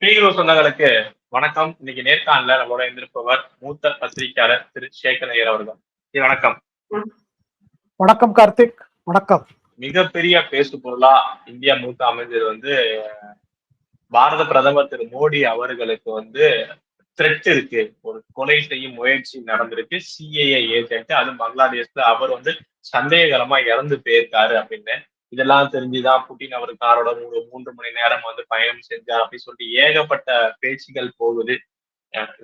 பீகிரோ சொந்தங்களுக்கு வணக்கம். இன்னைக்கு நேர்காணல நம்மளோட இருந்திருப்பவர் மூத்த பத்திரிகையாளர் திரு சேகர் ஐயர் அவர்கள். வணக்கம். வணக்கம் கார்த்திக். வணக்கம். மிகப்பெரிய பேசு பொருளா இந்தியா மூத்த அமைஞ்சது பாரத பிரதமர் திரு மோடி அவர்களுக்கு த்ரெட் இருக்கு, ஒரு கொலை செய்யும் முயற்சி நடந்திருக்கு. சிஏஏ ஏஜென்ட், அதுவும் பங்களாதேஷ்ல அவர் சந்தேககரமா இறந்து போயிருக்காரு அப்படின்னு. இதெல்லாம் தெரிஞ்சுதான் புட்டின் அவர் காரோட 3 மணி நேரம் பயணம் செஞ்சார் அப்படின்னு சொல்லிட்டு ஏகப்பட்ட பேச்சுகள் போகுது.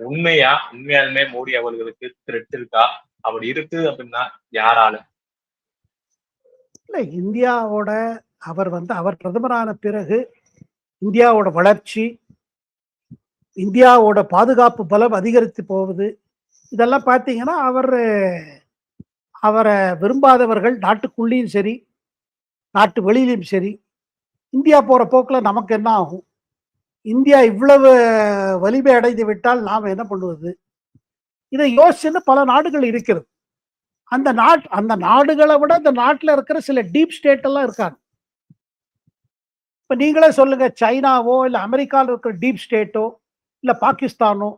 உண்மையாலுமே மோடி அவர்களுக்கு த்ரெட் இருக்கா? அப்படி இருக்கு அப்படின்னா யாரால? இல்ல, இந்தியாவோட அவர் பிரதமரான பிறகு இந்தியாவோட வளர்ச்சி, இந்தியாவோட பாதுகாப்பு பலம் அதிகரித்து போகுது. இதெல்லாம் பார்த்தீங்கன்னா அவரை விரும்பாதவர்கள் நாட்டுக்குள்ளேயும் சரி நாட்டு வெளியிலும் சரி, இந்தியா போற போக்கில் நமக்கு என்ன ஆகும், இந்தியா இவ்வளவு வலிமை அடைந்து விட்டால் நாம் என்ன பண்ணுவது, இதை யோசிச்சுன்னு பல நாடுகள் இருக்கிறது. அந்த நாடுகளை விட இந்த நாட்டில் இருக்கிற சில டீப் ஸ்டேட் எல்லாம் இருக்காங்க. இப்ப நீங்களே சொல்லுங்க, சைனாவோ இல்ல அமெரிக்காவில் இருக்கிற டீப் ஸ்டேட்டோ இல்ல பாகிஸ்தானோ,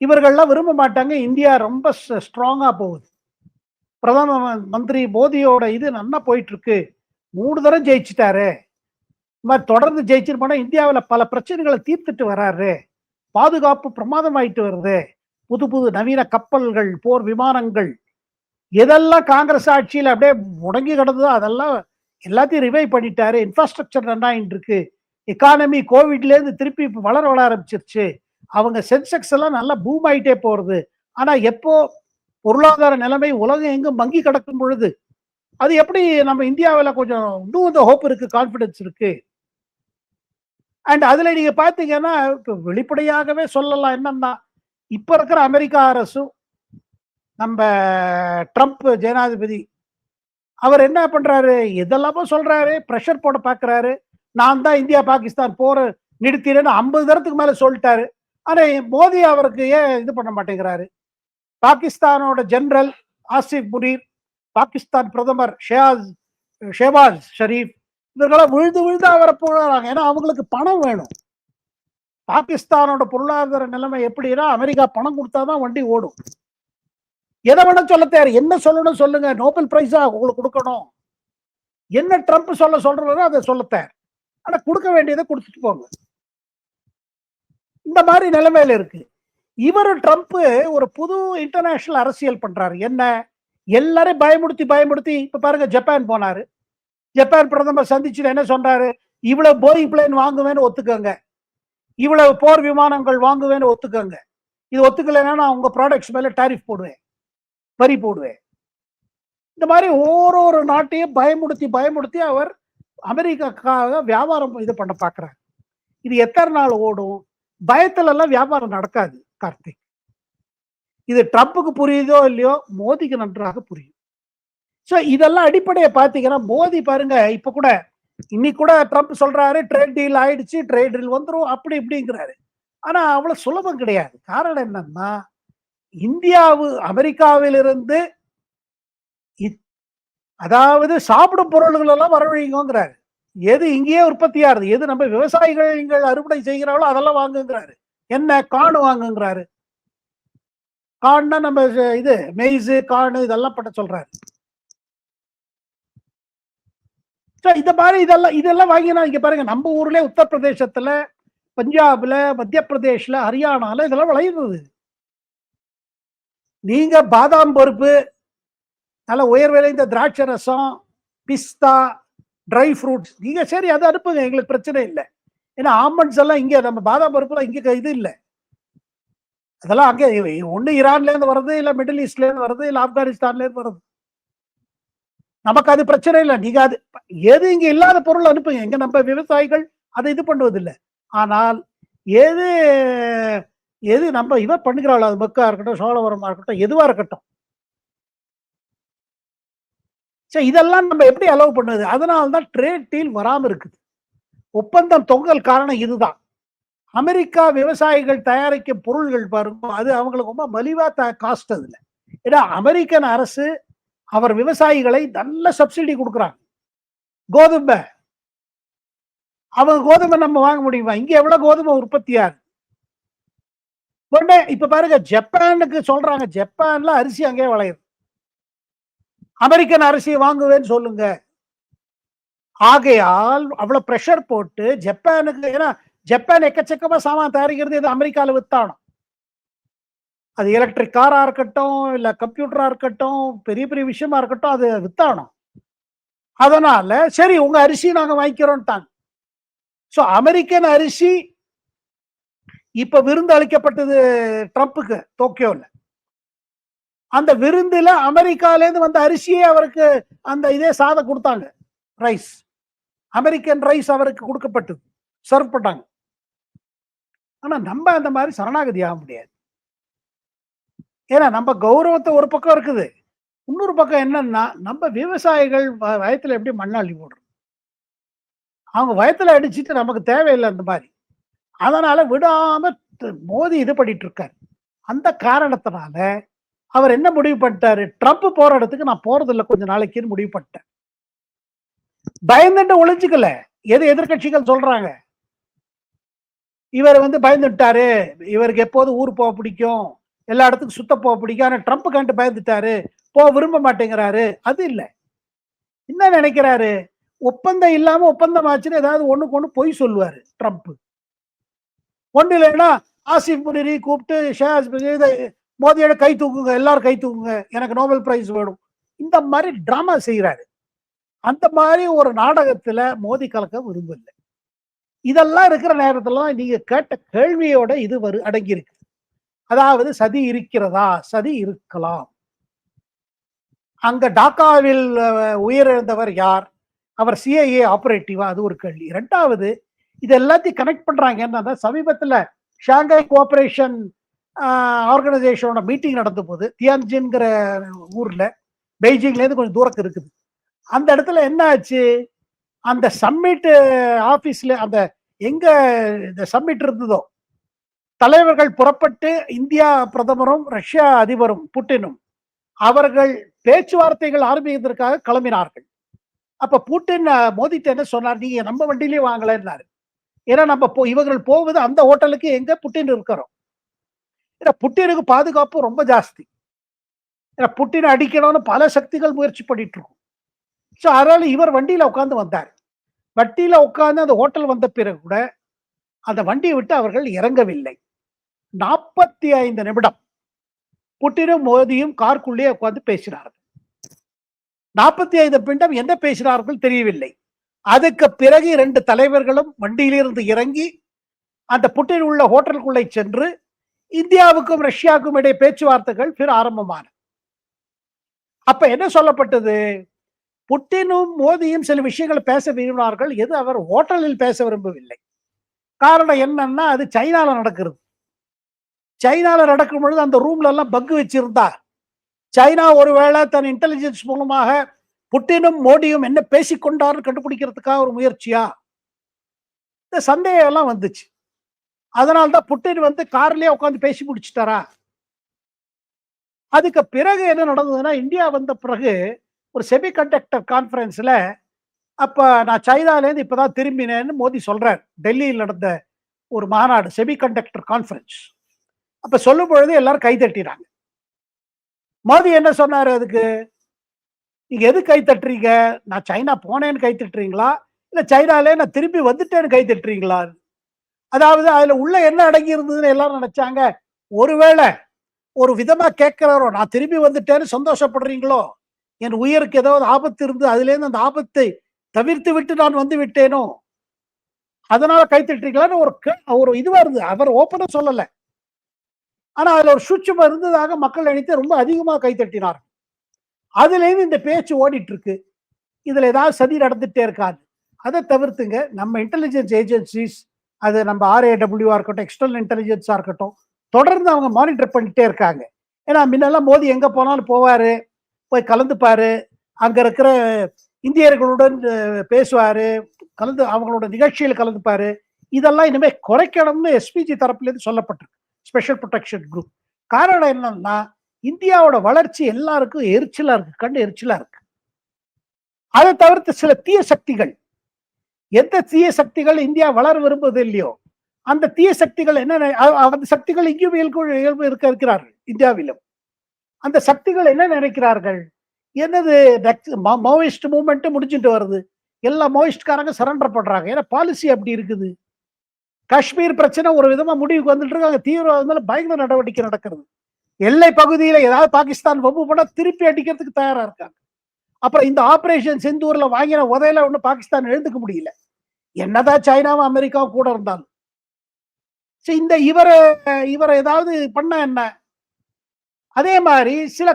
இவர்கள்லாம் விரும்ப மாட்டாங்க இந்தியா ரொம்ப ஸ்ட்ராங்கா போகுது. பிரதம மந்திரி மோடியோட இது நல்லா போயிட்டு இருக்கு, 3 தடவை ஜெயிச்சுட்டாரு, தொடர்ந்து ஜெயிச்சுட்டு போனா இந்தியாவில் பல பிரச்சனைகளை தீர்த்துட்டு வர்றாரு, பாதுகாப்பு பிரமாதமாயிட்டு வருது, புது புது நவீன கப்பல்கள், போர் விமானங்கள், எதெல்லாம் காங்கிரஸ் ஆட்சியில் அப்படியே முடங்கி கிடந்ததோ அதெல்லாம் எல்லாத்தையும் ரிவைவ் பண்ணிட்டாரு, இன்ஃப்ராஸ்ட்ரக்சர் நன்னாயிட்டு இருக்கு, எக்கானமி கோவிட்ல இருந்து திருப்பி வளர ஆரம்பிச்சிருச்சு, அவங்க சென்செக்ஸ் எல்லாம் நல்லா பூம் ஆயிட்டே போறது. ஆனா எப்போ பொருளாதார நிலைமை உலகம் எங்கும் மங்கி கிடக்கும் பொழுது அது எப்படி நம்ம இந்தியாவில் கொஞ்சம் இன்னும் இந்த ஹோப் இருக்கு, கான்பிடன்ஸ் இருக்கு. அண்ட் அதுல நீங்க பாத்தீங்கன்னா வெளிப்படையாகவே சொல்லலாம் என்னன்னா, இப்ப இருக்கிற அமெரிக்கா அரசும் நம்ம ட்ரம்ப் ஜனாதிபதி அவர் என்ன பண்றாரு, எதெல்லாமோ சொல்றாரு, பிரஷர் போட பாக்குறாரு. நான் தான் இந்தியா பாகிஸ்தான் போற நிறுத்தினேன்னு 50 தரத்துக்கு மேல சொல்லிட்டாரு. ஆனா மோடி அவருக்கு ஏன் இது பண்ண மாட்டேங்கிறாரு? பாகிஸ்தானோட ஜெனரல் ஆசிப் முனீர், பாகிஸ்தான் பிரதமர் ஷெஹபாஸ் ஷரீப், இவர்களாம் விழுந்து அவரை போறாங்க. ஏன்னா அவங்களுக்கு பணம் வேணும். பாகிஸ்தானோட பொருளாதார நிலைமை எப்படின்னா, அமெரிக்கா பணம் கொடுத்தாதான் வண்டி ஓடும். எதை வேணா சொல்ல தயார், என்ன சொல்லணும் சொல்லுங்க, நோபல் பிரைஸா உங்களுக்கு கொடுக்கணும், என்ன ட்ரம்ப் சொல்றாரோ அதை சொல்ல தயார். ஆனா கொடுக்க வேண்டியதை கொடுத்துட்டு போங்க. இந்த மாதிரி நிலைமையில இருக்கு. இவர் ட்ரம்ப் ஒரு புது இன்டர்நேஷனல் அரசியல் பண்றாரு. என்ன, எல்லாரையும் பயமுடுத்தி இப்ப பாருங்க, ஜப்பான் போனாரு, ஜப்பான் பிரதமர் சந்திச்சு என்ன சொல்றாரு, இவ்வளவு போயிங் பிளேன் வாங்குவேன்னு ஒத்துக்கோங்க, இவ்வளவு போர் விமானங்கள் வாங்குவேன்னு ஒத்துக்கோங்க, இது ஒத்துக்கலைன்னா நான் உங்க ப்ராடக்ட்ஸ் மேல டாரிஃப் போடுவேன், வரி போடுவேன். இந்த மாதிரி ஒவ்வொரு நாட்டையும் பயமுடுத்தி அவர் அமெரிக்காக்காக வியாபாரம் இது பண்ண பாக்குறாரு. இது எத்தனை நாள் ஓடும்? பயத்துல எல்லாம் வியாபாரம் நடக்காது கார்த்திக். இது ட்ரம்ப்புக்கு புரியுதோ இல்லையோ, மோடிக்கு நன்றாக புரியும். சோ இதெல்லாம் அடிப்படையை பாத்தீங்கன்னா, மோடி பாருங்க, இப்ப கூட இன்னைக்கு கூட ட்ரம்ப் சொல்றாரு ட்ரேட் டீல் ஆயிடுச்சு, ட்ரேட் டீல் வந்துரும் அப்படி இப்படிங்கிறாரு. ஆனா அவ்வளவு சுலபம் கிடையாது. காரணம் என்னன்னா, அமெரிக்காவிலிருந்து அதாவது சாப்பிடும் பொருள்கள் எல்லாம் வரவழைங்கிறாரு. எது இங்கேயே உற்பத்தி ஆகுது, எது நம்ம விவசாயிகள் அறுவடை செய்கிறாங்களோ அதெல்லாம் வாங்குங்கிறாரு. என்ன, கார்ன் வாங்குங்கிறாரு. கார்ன்னா நம்ம இது மெய்ஸ், கார்ன் இதெல்லாம் பண்ண சொல்றாரு. இந்த மாதிரி இதெல்லாம் வாங்கினா இங்க பாருங்க, நம்ம ஊர்ல உத்தரப்பிரதேசத்துல, பஞ்சாப்ல, மத்திய பிரதேஷ்ல, ஹரியானால இதெல்லாம் விளையுது. நீங்க பாதாம் பருப்பு, நல்ல உயர் விளைந்த திராட்சை ரசம், பிஸ்தா, ட்ரை ஃப்ரூட்ஸ், நீங்க சரி அதை அனுப்புங்க, எங்களுக்கு பிரச்சனை இல்லை. ஏன்னா ஆல்மண்ட்ஸ் எல்லாம் இங்க, நம்ம பாதாம் பருப்புலாம் இங்க இது இல்லை, அதெல்லாம் அங்கே ஒண்ணு ஈரான்ல இருந்து வருது, இல்ல மிடில் ஈஸ்ட்ல இருந்து வருது, இல்ல ஆப்கானிஸ்தான்ல இருந்து வருது. நமக்கு அது பிரச்சனை இல்லை. நீங்க அது எது இங்க இல்லாத பொருள் அனுப்புங்க, இங்க நம்ம விவசாயிகள் அதை இது பண்ணுவதில்லை. ஆனால் எது எது நம்ம இவ பண்ணுகிறாள், அது மக்கா இருக்கட்டும், சோழவரமா இருக்கட்டும், எதுவா இருக்கட்டும், சரி இதெல்லாம் நம்ம எப்படி அலோவ் பண்ணுது? அதனால்தான் ட்ரேட் டீல் வராம இருக்குது. ஒப்பந்தம் தொங்கல் காரணம் இதுதான். அமெரிக்கா விவசாயிகள் தயாரிக்கும் பொருள்கள் பாருங்க, அது அவங்களுக்கு ரொம்ப மலிவா காஸ்ட் அதுல. ஏன்னா அமெரிக்கன் அரசு அவர் விவசாயிகளை நல்ல சப்சிடி கொடுக்குறாங்க. கோதுமை அவங்க கோதுமை நம்ம வாங்க முடியுமா? இங்க எவ்வளவு கோதுமை உற்பத்தியாகுது? உடனே இப்ப பாருங்க, ஜப்பானுக்கு சொல்றாங்க, ஜப்பான்ல அரிசி அங்கேயே விளையுது. அமெரிக்கன் அரிசி வாங்குவேன்னு சொல்லுங்க. ஆகையால் அவ்வளவு பிரஷர் போட்டு ஜப்பானுக்கு, ஏன்னா ஜப்பான் எக்கச்சக்கமா சாமான் தயாரிக்கிறது இது அமெரிக்கால வித்தாணும். அது எலக்ட்ரிக் காரா இருக்கட்டும், இல்ல கம்ப்யூட்டரா இருக்கட்டும், பெரிய பெரிய விஷயமா இருக்கட்டும், அது வித்தாணும். அதனால சரி உங்க அரிசி நாங்க வாங்கிக்கிறோம்ட்டாங்க. சோ அமெரிக்கன் அரிசி இப்ப விருந்து அளிக்கப்பட்டது ட்ரம்ப்புக்கு டோக்கியோல. அந்த விருந்துல அமெரிக்கால இருந்து வந்த அரிசியே அவருக்கு அந்த இதே சாதம் கொடுத்தாங்க, ரைஸ். அமெரிக்கன் ரைஸ் அவருக்கு கொடுக்கப்பட்டது, சர்வ் பண்ணாங்க. ஆனா நம்ம அந்த மாதிரி சரணாகதி ஆக முடியாது. ஏன்னா நம்ம கௌரவத்தை ஒரு பக்கம் இருக்குது, இன்னொரு பக்கம் என்னன்னா நம்ம விவசாயிகள் வயத்துல எப்படி மண்ணாளி போடுறோம், அவங்க வயத்துல அடிச்சுட்டு நமக்கு தேவையில்லை அந்த மாதிரி. அதனால விடாம மோதி இது பண்ணிட்டு இருக்காரு. அந்த காரணத்தினால அவர் என்ன முடிவு பண்ணிட்டாரு, ட்ரம்ப் போற இடத்துக்கு நான் போறது இல்லை கொஞ்ச நாளைக்குன்னு முடிவு பண்ணிட்டேன். பயந்துட்டு ஒளிஞ்சுக்கல, எது எதிர்கட்சிகள் சொல்றாங்க, இவர் பயந்துட்டாரு, இவருக்கு எப்போது ஊர் போக பிடிக்கும், எல்லா இடத்துக்கும் சுத்த போக பிடிக்கும், ஆனா ட்ரம்ப் கண்டு பயந்துட்டாரு, போக விரும்ப மாட்டேங்கிறாரு. அது இல்லை, என்ன நினைக்கிறாரு, ஒப்பந்தம் இல்லாம ஒப்பந்தம் ஆச்சுன்னு ஏதாவது ஒண்ணுக்கு ஒண்ணு பொய் சொல்லுவாரு ட்ரம்ப். ஒண்ணு இல்லைன்னா ஆசிப் முனிரி கூப்பிட்டு மோதியோட கை தூக்குங்க, எல்லாரும் கை தூக்குங்க, எனக்கு நோபல் பிரைஸ் வேணும், இந்த மாதிரி டிராமா செய்யறாரு. அந்த மாதிரி ஒரு நாடகத்துல மோதி கலக்க விரும்பல. இதெல்லாம் இருக்கிற நேரத்துல நீங்க கேட்ட கேள்வியோட இது அடங்கி இருக்கு. அதாவது சதி இருக்கிறதா? சதி இருக்கலாம். அங்க டாக்காவில் உயிரிழந்தவர் யார்? அவர் சிஐஏ ஆபரேட்டிவா? அது ஒரு கேள்வி. இரண்டாவது, இது எல்லாத்தையும் கனெக்ட் பண்றாங்க என்னன்னா, சமீபத்துல ஷாங்காய் கோஆபரேஷன் ஆர்கனைசேஷனோட மீட்டிங் நடந்த போது தியான்ஜின்ங்கிற ஊர்ல, பெய்ஜிங்ல இருந்து கொஞ்சம் தூரத்துக்கு இருக்குது, அந்த இடத்துல என்ன ஆச்சு, அந்த சம்மிட் ஆபீஸ்ல அந்த எங்க இந்த சம்மிட் இருந்ததோ, தலைவர்கள் புறப்பட்டு இந்தியா பிரதமரும் ரஷ்யா அதிபரும் புட்டினும் அவர்கள் பேச்சுவார்த்தைகள் ஆரம்பிப்பதற்காக கிளம்பினார்கள். அப்ப புட்டின் மோதிட்டு என்ன சொன்னார், நீங்க நம்ம வண்டியிலேயே வாங்கலன்னாரு. ஏன்னா நம்ம இவர்கள் போவது அந்த ஹோட்டலுக்கு எங்க புட்டின் இருக்கிறோம். ஏன்னா புட்டினுக்கு பாதுகாப்பு ரொம்ப ஜாஸ்தி. ஏன்னா புட்டினை அடிக்கணும்னு பல சக்திகள் முயற்சி பண்ணிட்டு இருக்கும். ஸோ அதனால இவர் வண்டியில உட்கார்ந்து வந்தார். வண்டியில உட்கார்ந்து அந்த ஹோட்டல் வந்த பிறகு கூட அந்த வண்டியை விட்டு அவர்கள் இறங்கவில்லை. 45 நிமிடம் புட்டினும் மோதியும் காருக்குள்ளே உட்கார்ந்து பேசினார்கள். 45 நிமிடம் என்ன பேசினார்கள் தெரியவில்லை. அதுக்கு பிறகு 2 தலைவர்களும் வண்டியிலிருந்து இறங்கி அந்த புட்டின் உள்ள ஹோட்டலுக்குள்ளே சென்று இந்தியாவுக்கும் ரஷ்யாவுக்கும் இடையே பேச்சுவார்த்தைகள் ஆரம்பமான. அப்ப என்ன சொல்லப்பட்டது, புட்டினும் மோதியும் சில விஷயங்களை பேச விரும்பினார்கள், எது அவர் ஹோட்டலில் பேச விரும்பவில்லை. காரணம் என்னன்னா, அது சைனால நடக்கிறது. சைனால நடக்கும் பொழுது அந்த ரூம்ல எல்லாம் பக் வச்சிருந்தா சைனா ஒருவேளை தன் இன்டெலிஜென்ஸ் மூலமாக புட்டினும் மோடியும் என்ன பேசிக்கொண்டார்னு கண்டுபிடிக்கிறதுக்காக ஒரு முயற்சியா, இந்த சந்தேகம் எல்லாம் வந்துச்சு. அதனால்தான் புட்டின் கார்லயே உட்காந்து பேசி முடிச்சுட்டாரா. அதுக்கு பிறகு என்ன நடந்ததுன்னா, இந்தியா வந்த பிறகு ஒரு செமி கண்டக்டர் கான்ஃபரன்ஸ்ல, அப்ப நான் சைனால இருந்து இப்பதான் திரும்பினேன்னு மோடி சொல்றார். டெல்லியில் நடந்த ஒரு மாநாடு, செமி கண்டக்டர் கான்ஃபரன்ஸ். அப்ப சொல்லும் பொழுது எல்லாரும் கை தட்டினாங்க. மோடி என்ன சொன்னாரு, அதுக்கு நீங்க எது கை தட்டுறீங்க, நான் சைனா போனேன்னு கை தட்டுறீங்களா, இல்ல சைனாலே நான் திரும்பி வந்துட்டேன்னு கை தட்டுறீங்களா? அதாவது அதுல உள்ள என்ன அடங்கி இருந்ததுன்னு எல்லாரும் நினைச்சாங்க, ஒருவேளை ஒரு விதமா கேட்கிறாரோ, நான் திரும்பி வந்துட்டேன்னு சந்தோஷப்படுறீங்களோ, என் உயிருக்கு ஏதாவது ஆபத்து இருந்து அதுல இருந்து அந்த ஆபத்தை தவிர்த்து விட்டு நான் வந்து விட்டேனோ, அதனால கை தட்டுறீங்களான்னு ஒரு இதுவா இருந்தது. அவர் ஓப்பனா சொல்லல, ஆனா அதுல ஒரு சூட்சுமம் இருந்ததாக மக்கள் நினைத்து ரொம்ப அதிகமா கை தட்டினார். அதுல இருந்து இந்த பேச்சு ஓடிட்டு இருக்கு, இதுல ஏதாவது சதி நடந்துட்டே இருக்காது. அதை தவிர்த்துங்க, நம்ம இன்டெலிஜென்ஸ் ஏஜென்சிஸ், அது நம்ம RAW இருக்கட்டும், எக்ஸ்டர்னல் இன்டெலிஜென்ஸா இருக்கட்டும், தொடர்ந்து அவங்க மானிட்டர் பண்ணிட்டே இருக்காங்க. ஏன்னா முன்னெல்லாம் மோடி எங்க போனாலும் போவாரு, போய் கலந்துப்பாரு, அங்க இருக்கிற இந்தியர்களுடன் பேசுவாரு, கலந்து அவங்களோட நிகழ்ச்சியில் கலந்துப்பாரு. இதெல்லாம் இனிமே குறைக்கணும்னு SPG தரப்புல இருந்து சொல்லப்பட்டிருக்கு, ஸ்பெஷல் ப்ரொடெக்ஷன் குரூப். காரணம் என்னன்னா, இந்தியாவோட வளர்ச்சி எல்லாருக்கும் எரிச்சலா இருக்கு, கண்டு எரிச்சலா இருக்கு. அதை தவிர்த்து சில தீய சக்திகள் எந்த தீய சக்திகள் இந்தியா வளர விரும்புவது இல்லையோ அந்த தீய சக்திகள் என்ன அந்த சக்திகள் இங்கேயும் இயல்பு இருக்கிறார்கள் இந்தியாவிலும். அந்த சக்திகள் என்ன நினைக்கிறார்கள்? என்னது மாவோயிஸ்ட் மூவ்மெண்ட் முடிஞ்சுட்டு வருது, எல்லா மாவோயிஸ்ட்காரங்க சரண்டர் பண்றாங்க. ஏன்னா பாலிசி அப்படி இருக்குது. காஷ்மீர் பிரச்சனை ஒரு விதமா முடிவுக்கு வந்துட்டு இருக்கு. அங்க தீவிரவாதம் பயங்கர நடவடிக்கை நடக்கிறது. எல்லை பகுதியில ஏதாவது பாகிஸ்தான் வம்பு பண்ணா திருப்பி அடிக்கிறதுக்கு தயாரா இருக்காங்க. அப்புறம் இந்த ஆபரேஷன் சிந்தூர்ல வாங்கின உதையில ஒண்ணு பாகிஸ்தான் எழுந்துக்க முடியல, என்னதான் சைனாவும் அமெரிக்காவும் கூட இருந்தாலும். இந்த இவரை ஏதாவது பண்ண என்ன? அதே மாதிரி சில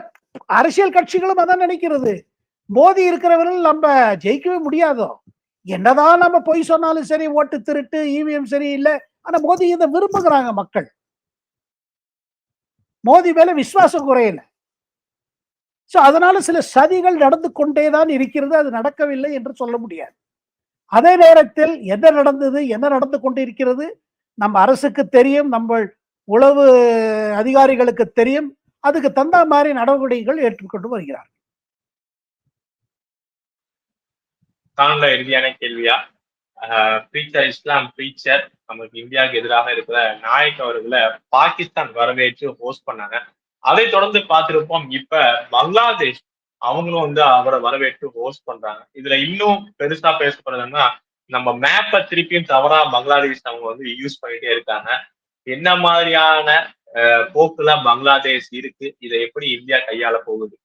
அரசியல் கட்சிகளும் அதான் நினைக்கிறது. மோதி இருக்கிறவர்கள் நம்ம ஜெயிக்கவே முடியாதோ, என்னதான் நம்ம பொய் சொன்னாலும் சரி, ஓட்டு திருட்டு, இவிஎம் சரியில்லை, ஆனா மோதி இதை விரும்புகிறாங்க மக்கள். மோதி மேல விசுவாசம் குறையல. அதனால சில சதிகள் நடந்து கொண்டேதான் இருக்கிறது. அது நடக்கவில்லை என்று சொல்ல முடியாது. அதே நேரத்தில் என்ன நடந்தது, என்ன நடந்து கொண்டிருக்கிறது நம்ம அரசுக்கு தெரியும், நம்ம உளவு அதிகாரிகளுக்கு தெரியும். அதுக்கு தந்த மாதிரி நடவடிக்கைகள் ஏற்றுக்கொண்டு வருகிறார். தாண்ட இறுதியான கேள்வியா, பிரீச்சர் இஸ்லாம் பிரீச்சர் நமக்கு இந்தியாவுக்கு எதிராக இருக்கிற நாயக் அவர்களை பாகிஸ்தான் வரவேற்று ஹோஸ்ட் பண்ணாங்க. அதை தொடர்ந்து பார்த்திருப்போம். இப்ப பங்களாதேஷ் அவங்களும் வந்து அவரை வரவேற்று ஹோஸ்ட் பண்றாங்க. இதுல இன்னும் பெருசா பேசப்படுறதுன்னா, நம்ம மேப்பை திருப்பியும் தவறா பங்களாதேஷ் அவங்க வந்து யூஸ் பண்ணிட்டே இருக்காங்க. என்ன மாதிரியான போக்குல பங்களாதேஷ் இருக்கு, இதை எப்படி இந்தியா கையாள போகுது?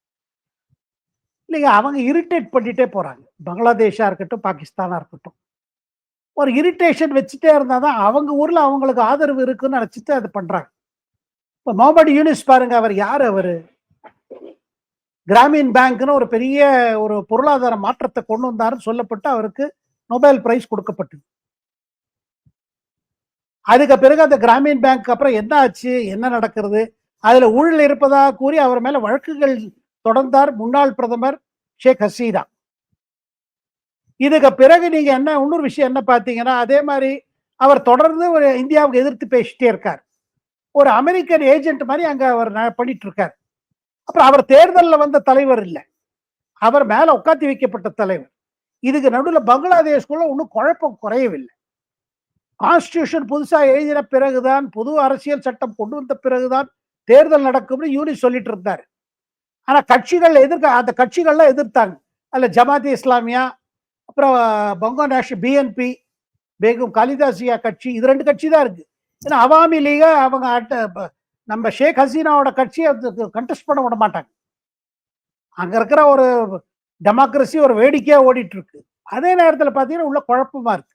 இல்லைங்க, அவங்க இரிட்டேட் பண்ணிட்டே போறாங்க. பங்களாதேஷா இருக்கட்டும், பாகிஸ்தானா இருக்கட்டும், ஒரு இரிட்டேஷன் வச்சுட்டே இருந்தாதான் அவங்க ஊர்ல அவங்களுக்கு ஆதரவு இருக்குன்னு நினைச்சிட்டு அது பண்றாங்க. இப்ப முகமது யூனிஸ் பாருங்க, அவர் யாரு? அவரு கிராமீன் பேங்க்னு ஒரு பெரிய ஒரு பொருளாதார மாற்றத்தை கொண்டு வந்தாருன்னு சொல்லப்பட்டு அவருக்கு நோபல் பிரைஸ் கொடுக்கப்பட்டது. அதுக்கு பிறகு அந்த கிராமீன் பேங்க் அப்புறம் என்ன ஆச்சு, என்ன நடக்கிறது, அதுல ஊழல் இருப்பதாக கூறி அவர் மேல வழக்குகள் தொடர்ந்தார் முன்னாள் பிரதமர் ஷேக் ஹசீனா. இதுக்கு பிறகு நீங்க என்ன இன்னொரு விஷயம் என்ன பார்த்தீங்கன்னா, அதே மாதிரி அவர் தொடர்ந்து ஒரு இந்தியாவுக்கு எதிர்த்து பேசிட்டே இருக்கார். ஒரு அமெரிக்கன் ஏஜென்ட் மாதிரி அங்க அவர் பண்ணிட்டு இருக்கார். அப்புறம் அவர் தேர்தலில் வந்த தலைவர் இல்லை, அவர் மேல உட்காத்தி வைக்கப்பட்ட தலைவர். இதுக்கு நடுவில் பங்களாதேஷ்குள்ள ஒன்றும் குழப்பம் குறையவில்லை. கான்ஸ்டிடியூஷன் புதுசா எழுதின பிறகுதான், புது அரசியல் சட்டம் கொண்டு வந்த பிறகுதான் தேர்தல் நடக்கும்னு யூனிஸ் சொல்லிட்டு இருந்தார். ஆனா கட்சிகள் அந்த கட்சிகள்லாம் எதிர்த்தாங்க. அதுல ஜமாத் இஸ்லாமியா, அப்புறம் பங்கோ நேஷனல் பிஎன்பி, பேகும் காலிதாசியா கட்சி, இது 2 கட்சி தான் இருக்கு. ஏன்னா அவாமி லீக அவங்க நம்ம ஷேக் ஹசீனாவோட கட்சியை கண்டெஸ்ட் பண்ண விட மாட்டாங்க. அங்க இருக்கிற ஒரு டெமோக்ரஸி ஒரு வேடிக்கையா ஓடிட்டு இருக்கு. அதே நேரத்தில் பார்த்தீங்கன்னா உள்ள குழப்பமா இருக்கு.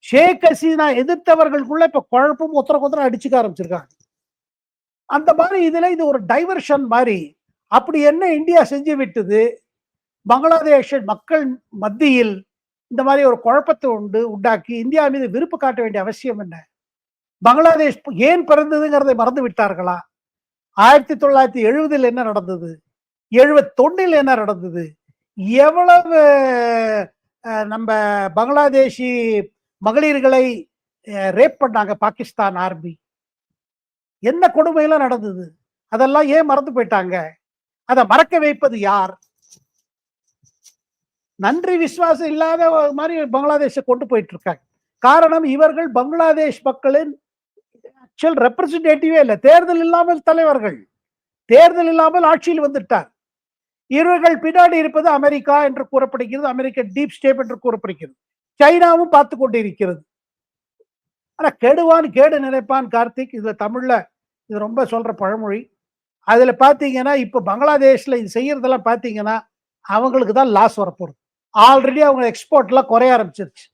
ஷேக் ஹசீனா எதிர்த்தவர்களுக்குள்ள இப்ப குழப்பம் ஒருத்தர அடிச்சுக்க ஆரம்பிச்சிருக்காங்க. அந்த மாதிரி இதுல இது ஒரு டைவர்ஷன் மாதிரி. அப்படி என்ன இந்தியா செஞ்சு விட்டது? பங்களாதேஷ் மக்கள் மத்தியில் இந்த மாதிரி ஒரு குழப்பத்தை உண்டாக்கி இந்தியா மீது விருப்பு காட்ட வேண்டிய அவசியம் என்ன? பங்களாதேஷ் ஏன் பிறந்ததுங்கிறதை மறந்து விட்டார்களா? 1970 என்ன நடந்தது, 71 என்ன நடந்தது, எவ்வளவு நம்ம பங்களாதேஷி மகளிர்களை ரேப் பண்ணாங்க பாகிஸ்தான் ஆர்மி, என்ன கொடுமையெல்லாம் நடந்தது, அதெல்லாம் ஏன் மறந்து போயிட்டாங்க? அதை மறக்க வைப்பது யார்? நன்றி விசுவாசம் இல்லாத மாதிரி பங்களாதேஷை கொண்டு போயிட்டு இருக்காங்க. காரணம், இவர்கள் பங்களாதேஷ் மக்களின் ஆக்சுவல் ரெப்ரசன்டேட்டிவே இல்லை. தேர்தல் இல்லாமல் தலைவர்கள், தேர்தல் இல்லாமல் ஆட்சியில் வந்துட்டார். இவர்கள் பின்னாடி இருப்பது அமெரிக்கா என்று கூறப்படுகிறது, அமெரிக்க டீப் ஸ்டேட் என்று கூறப்படுகிறது. சைனாவும் பார்த்து கொண்டு இருக்கிறது. ஆனா கெடுவான் கேடு நினைப்பான் கார்த்திக், இதுல தமிழ்ல இது ரொம்ப சொல்ற பழமொழி. அதுல பாத்தீங்கன்னா இப்ப பங்களாதேஷ்ல இது செய்யறதெல்லாம் பாத்தீங்கன்னா அவங்களுக்கு தான் லாஸ் வரப்போகுது. ஆல்ரெடி அவங்க எக்ஸ்போர்ட் எல்லாம் குறைய ஆரம்பிச்சிருச்சு.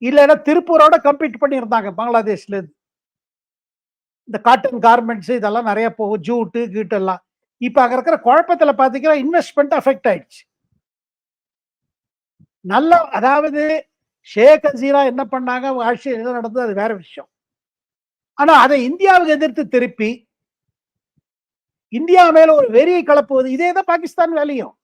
இல்லைன்னா திருப்பூரோட கம்பீட் பண்ணி இருந்தாங்க பங்களாதேஷ்ல இருந்து. இந்த காட்டன் கார்மெண்ட்ஸ் இதெல்லாம் நிறைய போகும், ஜூட்டு கீட்டு எல்லாம். இப்ப அங்க இருக்கிற குழப்பத்துல பாத்தீங்கன்னா இன்வெஸ்ட்மெண்ட் அஃபெக்ட் ஆயிடுச்சு. நல்ல, அதாவது ஷேக் ஹசீனா என்ன பண்ணாங்க, ஆட்சி என்ன நடந்தது அது வேற விஷயம். ஆனா அதை இந்தியாவுக்கு எதிர்த்து திருப்பி இந்தியா மேல ஒரு வெறியை கலப்புவது, இதேதான் பாகிஸ்தான் வேலையும்.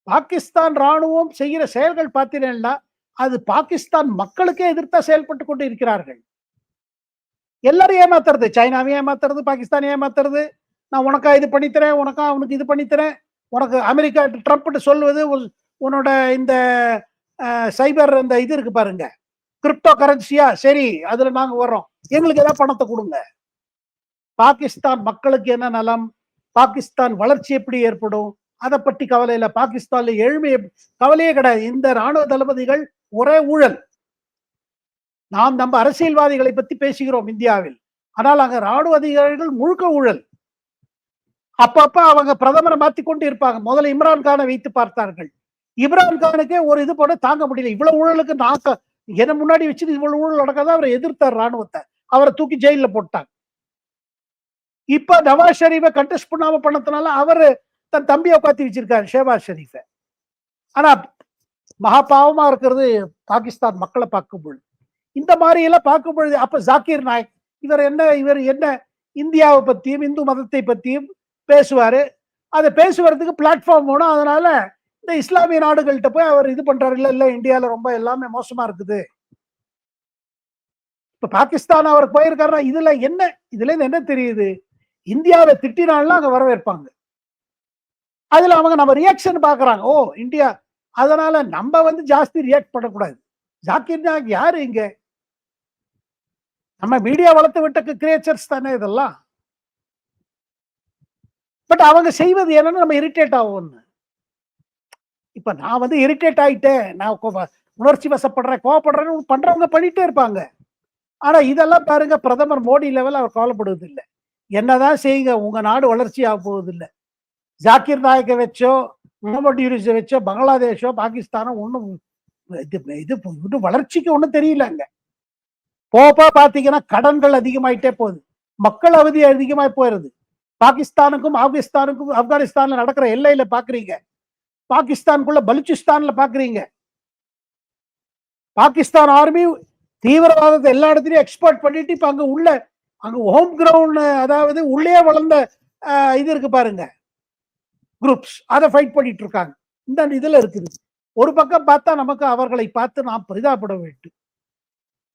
பாகிஸ்தான் ராணுவம் செய்கிற செயல்கள் பார்த்தீங்கன்னா அது பாகிஸ்தான் மக்களுக்கே எதிர்த்தா செயல்பட்டு கொண்டு இருக்கிறார்கள். எல்லாரும் ஏமாத்துறது, சைனாவையும் ஏமாத்துறது, பாகிஸ்தான் ஏமாத்துறது. நான் உனக்கா இது பண்ணித்தரேன், உனக்கா அவனுக்கு இது பண்ணித்தரேன், உனக்கு அமெரிக்கா ட்ரம்ப் சொல்வது உன்னோட இந்த சைபர் அந்த இது இருக்கு பாருங்க, கிரிப்டோ கரன்சியா, சரி அதுல நாங்க வர்றோம், எங்களுக்கு ஏதாவது பணத்தை கொடுங்க. பாகிஸ்தான் மக்களுக்கு என்ன நலம், பாகிஸ்தான் வளர்ச்சி எப்படி ஏற்படும், அதை பற்றி கவலை இல்லை. பாகிஸ்தான்ல ஏழ்மை கவலையே கிடையாது. இந்த ராணுவ தளபதிகள் ஒரே ஊழல். நாம் நம்ம அரசியல்வாதிகளை பத்தி பேசுகிறோம் இந்தியாவில், ஆனால் அங்க ராணுவ அதிகாரிகள் முழுக்க ஊழல். அப்பப்ப அவங்க பிரதமரை மாத்தி கொண்டு இருப்பாங்க. முதல்ல இம்ரான் கானை வைத்து பார்த்தார்கள். இம்ரான் கானுக்கே ஒரு இது போட தாங்க முடியல. இவ்வளவு ஊழலுக்கு என்ன முன்னாடி வச்சுட்டு இவ்வளவு ஊழல் நடக்காத அவரை எதிர்த்தார் ராணுவத்தை, அவரை தூக்கி ஜெயில போட்டாங்க. இப்ப நவாஸ் ஷெரீஃபை கண்டெஸ்ட் பண்ணாம பண்ணதுனால அவரு தன் தம்பியை உட்காத்தி வச்சிருக்காரு, ஷேபாஸ் ஷெரீஃபை. ஆனா மகா பாவமா இருக்கிறது பாகிஸ்தான் மக்களை பார்க்கும் பொழுது. இந்த மாதிரி எல்லாம் பார்க்கும் பொழுது அப்ப ஜாக்கிர் நாயக் இவர் என்ன இந்தியாவை பத்தியும் இந்து மதத்தை பத்தியும் பேசுவாரு. அதை பேசுவதற்கு பிளாட்ஃபார்ம் வேணும். அதனால இந்த இஸ்லாமிய நாடுகள்கிட்ட போய் அவர் இது பண்றாரு, இல்ல இந்தியால ரொம்ப எல்லாமே மோசமா இருக்குது. இப்ப பாகிஸ்தான் அவர் போயிருக்காருன்னா இதுல இருந்து என்ன தெரியுது, இந்தியாவை திட்டினாலும் அங்க வரவேற்பாங்க. அதுல அவங்க நம்ம ரியாக்ஷன் பாக்குறாங்க, ஓ இந்தியா, அதனால நம்ம ஜாஸ்தி ரியாக்ட் பண்ணக்கூடாது. ஜாக்கிர் நாயக் யாரு இங்க? நம்ம மீடியா வளர்த்து விட்ட கிரியேச்சர்ஸ் தானே இதெல்லாம். பட் அவங்க செய்வது என்னன்னு நம்ம இரிட்டேட் ஆகும். இப்ப நான் இரிட்டேட் ஆயிட்டேன், நான் உணர்ச்சி வசப்படுறேன், கோவப்படுறேன்னு பண்றவங்க பண்ணிட்டே இருப்பாங்க. ஆனா இதெல்லாம் பாருங்க, பிரதமர் மோடி லெவல் அவர் கவலைப்படுவது இல்லை. என்னதான் செய்யுங்க, உங்க நாடு வளர்ச்சி ஆக போவது இல்லை. ஜாக்கிர் நாயக்கை வச்சோ முகமது யூனிஸை வச்சோ பங்களாதேஷோ பாகிஸ்தானோ ஒன்றும் இது வளர்ச்சிக்கு ஒன்றும் தெரியலங்க. போப்பா பாத்தீங்கன்னா கடன்கள் அதிகமாயிட்டே போகுது, மக்கள் அவதி அதிகமாய் போயிருது. பாகிஸ்தானுக்கும் ஆப்கானிஸ்தான்ல நடக்கிற எல்லையில பாக்குறீங்க, பாகிஸ்தானுக்குள்ள பலுச்சிஸ்தான்ல பாக்குறீங்க. பாகிஸ்தான் ஆர்மி தீவிரவாதத்தை எல்லா இடத்துலயும் எக்ஸ்போர்ட் பண்ணிட்டு இப்ப அங்க ஹோம் கிரவுண்ட், அதாவது உள்ளே வளர்ந்த இது இருக்கு பாருங்க குரூப்ஸ், அதை ஃபைட் பண்ணிட்டு இருக்காங்க. இந்த இதுல இருக்குது. ஒரு பக்கம் பார்த்தா நமக்கு அவர்களை பார்த்து நாம் பரிதாபப்பட வேண்டும்.